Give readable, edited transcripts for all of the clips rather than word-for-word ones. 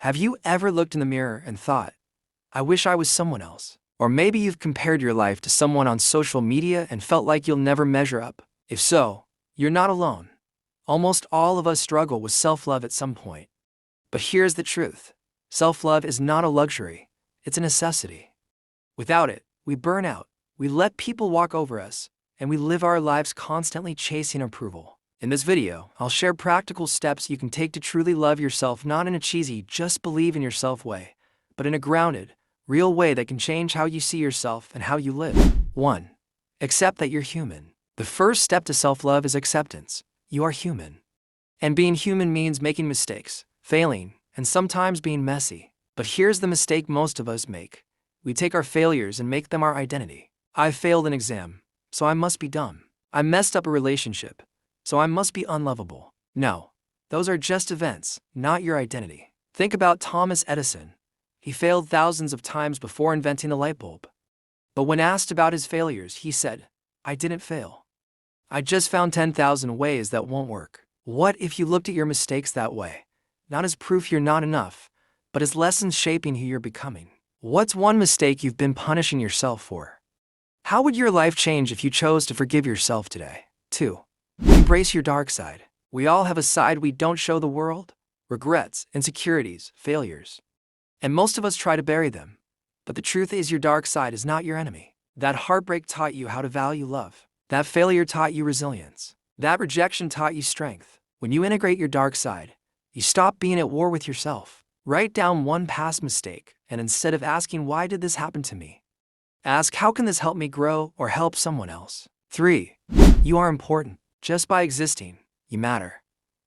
Have you ever looked in the mirror and thought, I wish I was someone else? Or maybe you've compared your life to someone on social media and felt like you'll never measure up. If so, you're not alone. Almost all of us struggle with self-love at some point. But here's the truth. Self-love is not a luxury, it's a necessity. Without it, we burn out, we let people walk over us, and we live our lives constantly chasing approval. In this video, I'll share practical steps you can take to truly love yourself, not in a cheesy, just believe in yourself way, but in a grounded, real way that can change how you see yourself and how you live. 1. Accept that you're human. The first step to self-love is acceptance. You are human. And being human means making mistakes, failing, and sometimes being messy. But here's the mistake most of us make. We take our failures and make them our identity. I failed an exam, so I must be dumb. I messed up a relationship, so I must be unlovable. No, those are just events, not your identity. Think about Thomas Edison. He failed thousands of times before inventing the light bulb. But when asked about his failures, he said, I didn't fail. I just found 10,000 ways that won't work. What if you looked at your mistakes that way? Not as proof you're not enough, but as lessons shaping who you're becoming. What's one mistake you've been punishing yourself for? How would your life change if you chose to forgive yourself today? 2. Embrace your dark side. We all have a side we don't show the world. Regrets, insecurities, failures. And most of us try to bury them. But the truth is, your dark side is not your enemy. That heartbreak taught you how to value love. That failure taught you resilience. That rejection taught you strength. When you integrate your dark side, you stop being at war with yourself. Write down one past mistake, and instead of asking, why did this happen to me? Ask, how can this help me grow or help someone else? 3. You are important. Just by existing, you matter.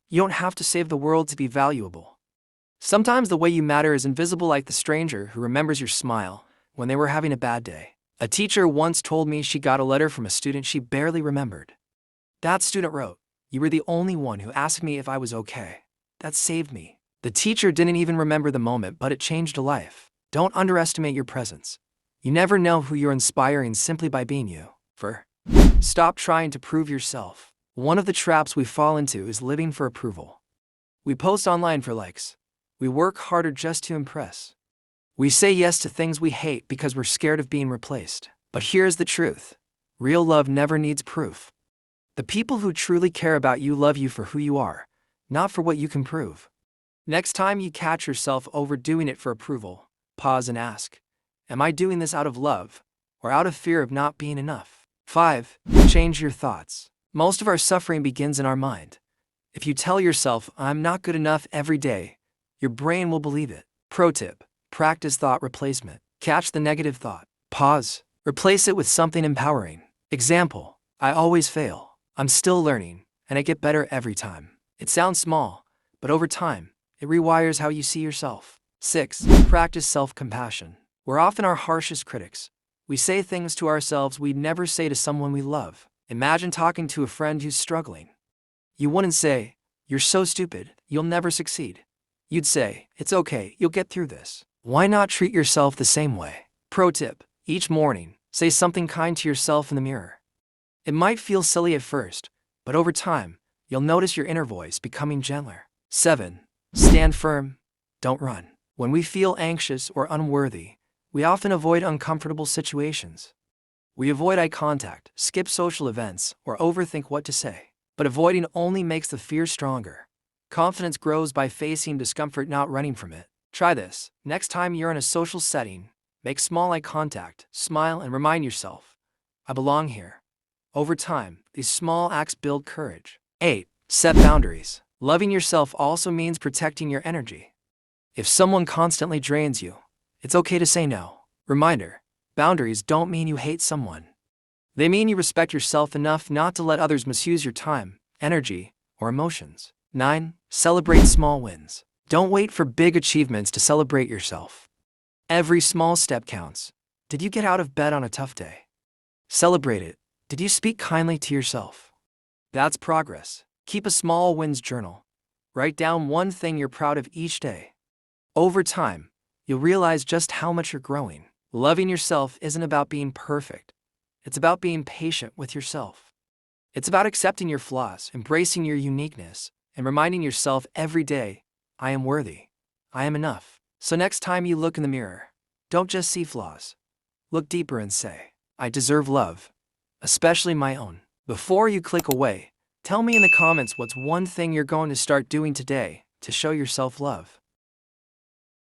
You don't have to save the world to be valuable. Sometimes the way you matter is invisible, like the stranger who remembers your smile when they were having a bad day. A teacher once told me she got a letter from a student she barely remembered. That student wrote, "You were the only one who asked me if I was okay." That saved me. The teacher didn't even remember the moment, but it changed a life. Don't underestimate your presence. You never know who you're inspiring simply by being you. 4. Stop trying to prove yourself. One of the traps we fall into is living for approval. We post online for likes. We work harder just to impress. We say yes to things we hate because we're scared of being replaced. But here's the truth. Real love never needs proof. The people who truly care about you love you for who you are, not for what you can prove. Next time you catch yourself overdoing it for approval, pause and ask, am I doing this out of love or out of fear of not being enough? 5. Change your thoughts. Most of our suffering begins in our mind. If you tell yourself, I'm not good enough every day, your brain will believe it. Pro tip. Practice thought replacement. Catch the negative thought. Pause. Replace it with something empowering. Example, I always fail. I'm still learning, and I get better every time. It sounds small, but over time, it rewires how you see yourself. 6. Practice self-compassion. We're often our harshest critics. We say things to ourselves we'd never say to someone we love. Imagine talking to a friend who's struggling. You wouldn't say, you're so stupid, you'll never succeed. You'd say, it's okay, you'll get through this. Why not treat yourself the same way? Pro tip. Each morning, say something kind to yourself in the mirror. It might feel silly at first, but over time, you'll notice your inner voice becoming gentler. 7. Stand firm. Don't run. When we feel anxious or unworthy, we often avoid uncomfortable situations. We avoid eye contact, skip social events, or overthink what to say. But avoiding only makes the fear stronger. Confidence grows by facing discomfort, not running from it. Try this. Next time you're in a social setting, make small eye contact, smile, and remind yourself, I belong here. Over time, these small acts build courage. 8. Set boundaries. Loving yourself also means protecting your energy. If someone constantly drains you, it's okay to say no. Reminder, boundaries don't mean you hate someone. They mean you respect yourself enough not to let others misuse your time, energy, or emotions. 9. Celebrate small wins. Don't wait for big achievements to celebrate yourself. Every small step counts. Did you get out of bed on a tough day? Celebrate it. Did you speak kindly to yourself? That's progress. Keep a small wins journal. Write down one thing you're proud of each day. Over time, you'll realize just how much you're growing. Loving yourself isn't about being perfect. It's about being patient with yourself. It's about accepting your flaws, embracing your uniqueness, and reminding yourself every day, I am worthy. I am enough. So next time you look in the mirror, don't just see flaws. Look deeper and say, I deserve love, especially my own. Before you click away, tell me in the comments what's one thing you're going to start doing today to show yourself love.